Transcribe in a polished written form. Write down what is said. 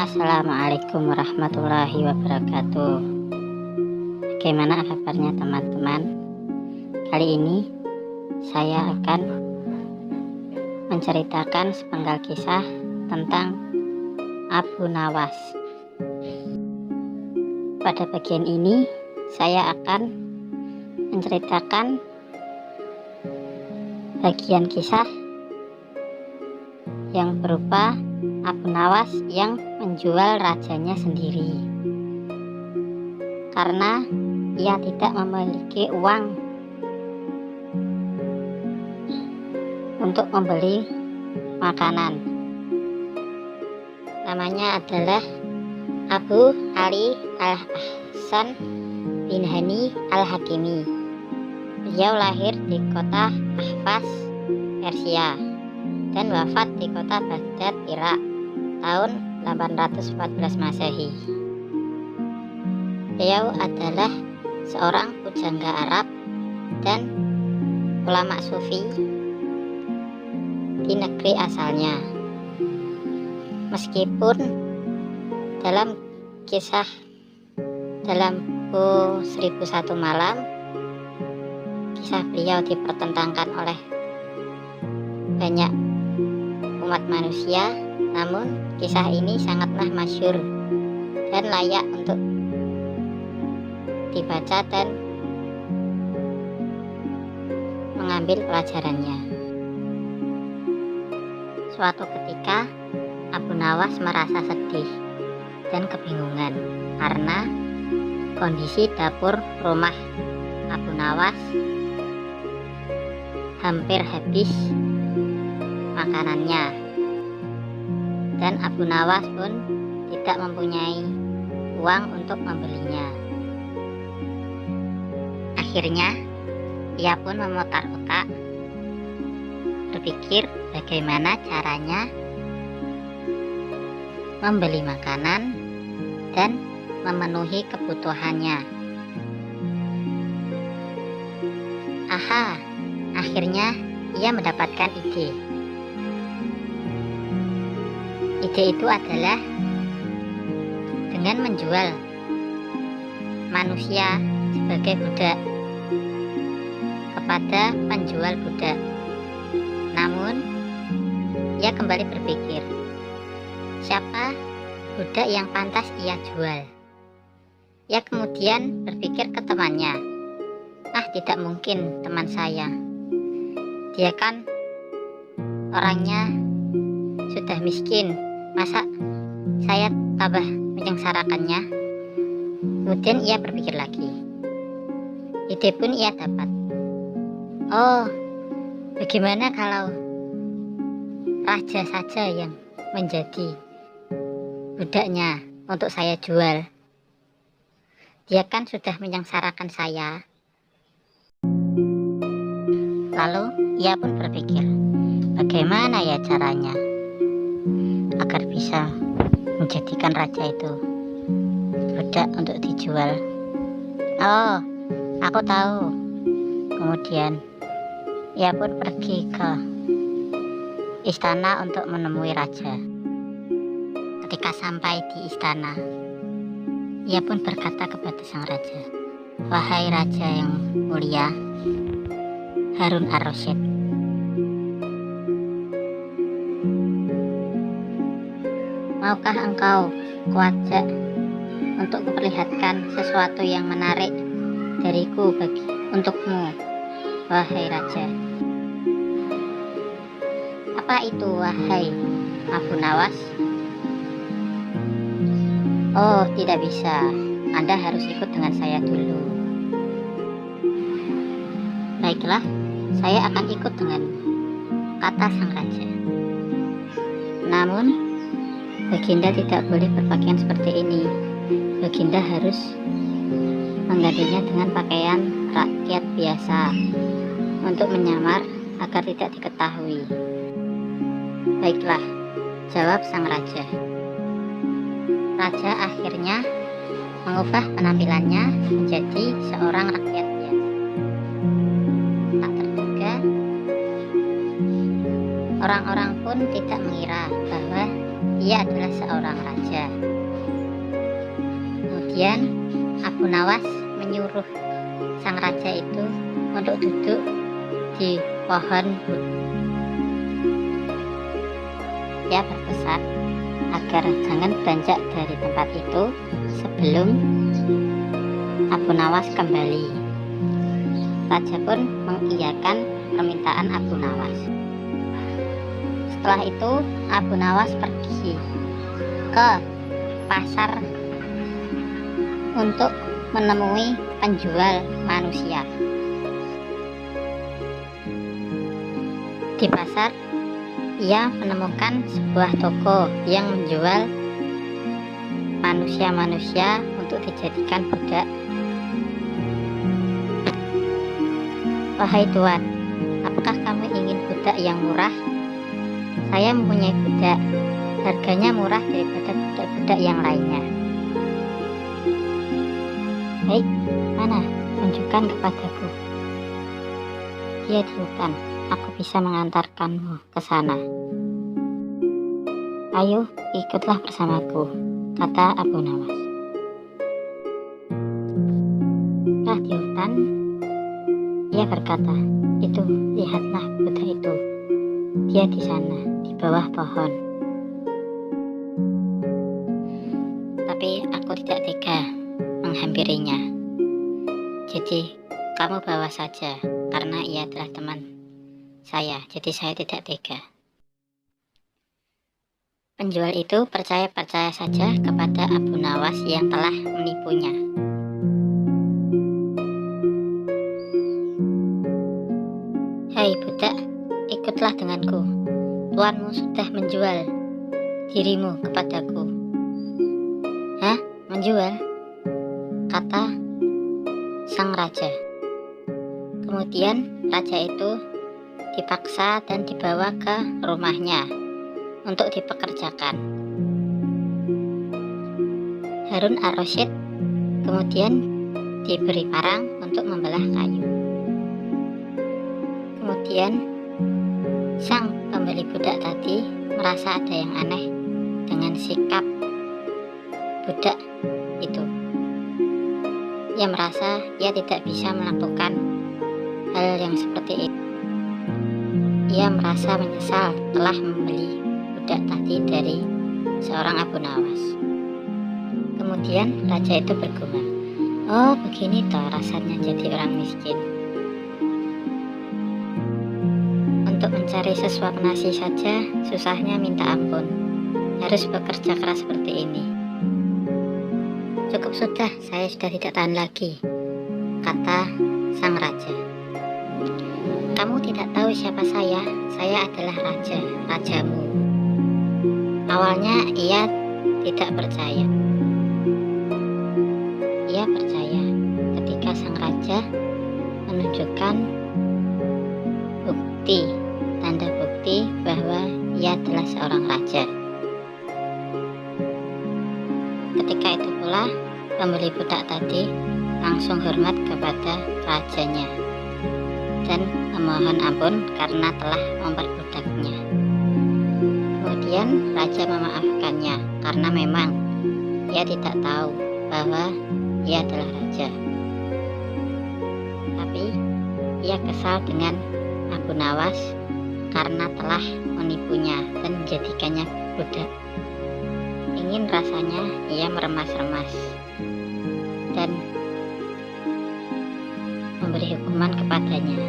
Assalamualaikum warahmatullahi wabarakatuh. Bagaimana kabarnya teman-teman? Kali ini saya akan menceritakan sepenggal kisah tentang Abu Nawas. Pada bagian ini saya akan menceritakan bagian kisah yang berupa Abu Nawas yang menjual rajanya sendiri karena ia tidak memiliki uang untuk membeli makanan. Namanya adalah Abu Ali Al-Ahsan bin Hani Al-Hakimi. Beliau lahir di kota Ahvaz, Persia, dan wafat di kota Baghdad, Irak tahun 814 Masehi. Beliau adalah seorang pujangga Arab dan ulama sufi di negeri asalnya. Meskipun dalam kisah dalam buku 1001 Malam kisah beliau dipertentangkan oleh banyak umat manusia, namun kisah ini sangatlah masyhur dan layak untuk dibaca dan mengambil pelajarannya. Suatu ketika Abu Nawas merasa sedih dan kebingungan karena kondisi dapur rumah Abu Nawas hampir habis makanannya, dan Abu Nawas pun tidak mempunyai uang untuk membelinya. Akhirnya ia pun memutar otak, berpikir bagaimana caranya membeli makanan dan memenuhi kebutuhannya. Akhirnya ia mendapatkan ide. Ide itu adalah dengan menjual manusia sebagai budak kepada penjual budak. Namun ia kembali berpikir, siapa budak yang pantas ia jual? Ia kemudian berpikir ke temannya, tidak mungkin teman saya, dia kan orangnya sudah miskin, masa saya tambah menyengsarakannya? Kemudian ia berpikir lagi. Ide pun ia dapat. Bagaimana kalau raja saja yang menjadi budaknya untuk saya jual? Dia kan sudah menyengsarakan saya. Lalu ia pun berpikir, bagaimana ya caranya agar bisa menjadikan raja itu budak untuk dijual. Aku tahu. Kemudian ia pun pergi ke istana untuk menemui raja. Ketika sampai di istana, ia pun berkata kepada sang raja, "Wahai raja yang mulia Harun Ar-Rasyid, maukah engkau kuajak untuk kuperlihatkan sesuatu yang menarik dariku untukmu, wahai raja?" "Apa itu, wahai Abu Nawas?" Tidak bisa. Anda harus ikut dengan saya dulu." "Baiklah, saya akan ikut dengan," kata sang raja. Namun Baginda tidak boleh berpakaian seperti ini. Baginda harus menggantinya dengan pakaian rakyat biasa untuk menyamar agar tidak diketahui. "Baiklah," jawab sang raja. Raja akhirnya mengubah penampilannya menjadi seorang rakyat biasa. Tak terduga, orang-orang pun tidak mengira bahwa ia adalah seorang raja. Kemudian Abu Nawas menyuruh sang raja itu untuk duduk di pohon. Ia berpesan agar jangan beranjak dari tempat itu sebelum Abu Nawas kembali. Raja pun mengiyakan permintaan Abu Nawas. Setelah itu Abu Nawas pergi ke pasar untuk menemui penjual manusia. Di pasar ia menemukan sebuah toko yang menjual manusia-manusia untuk dijadikan budak. Wahai Tuan, apakah kamu ingin budak yang murah? Saya mempunyai budak, harganya murah daripada budak-budak yang lainnya. Baik, mana? Tunjukkan kepadaku. Dia di hutan, aku bisa mengantarkanmu ke sana. Ayo, ikutlah bersamaku, kata Abu Nawas. Setelah di hutan, ia berkata, itu, lihatlah budak itu. Dia di sana, di bawah pohon. Tapi aku tidak tega menghampirinya. Jadi, kamu bawa saja, karena ia adalah teman saya, jadi saya tidak tega. Penjual itu percaya-percaya saja kepada Abu Nawas yang telah menipunya. Hai budak, ikutlah denganku. Tuanmu sudah menjual dirimu kepadaku. Hah? Menjual? Kata sang raja. Kemudian raja itu dipaksa dan dibawa ke rumahnya untuk dipekerjakan. Harun ar-Rasyid kemudian diberi parang untuk membelah kayu. Kemudian sang pembeli budak tadi merasa ada yang aneh dengan sikap budak itu. Ia merasa ia tidak bisa melakukan hal yang seperti itu. Ia merasa menyesal telah membeli budak tadi dari seorang Abu Nawas. Kemudian raja itu bergumam, oh begini toh rasanya jadi orang miskin. Untuk mencari sesuap nasi saja susahnya minta ampun. Harus bekerja keras seperti ini. Cukup sudah, saya sudah tidak tahan lagi, kata sang raja. Kamu tidak tahu siapa saya adalah raja, rajamu. Awalnya ia tidak percaya. Ia percaya ketika sang raja menunjukkan tanda bukti bahwa ia adalah seorang raja. Ketika itu pula pembeli budak tadi langsung hormat kepada rajanya dan memohon ampun karena telah memperbudaknya. Kemudian raja memaafkannya karena memang ia tidak tahu bahwa ia adalah raja. Tapi ia kesal dengan Abu Nawas karena telah menipunya dan menjadikannya budak. Ingin rasanya ia meremas-remas dan memberi hukuman kepadanya.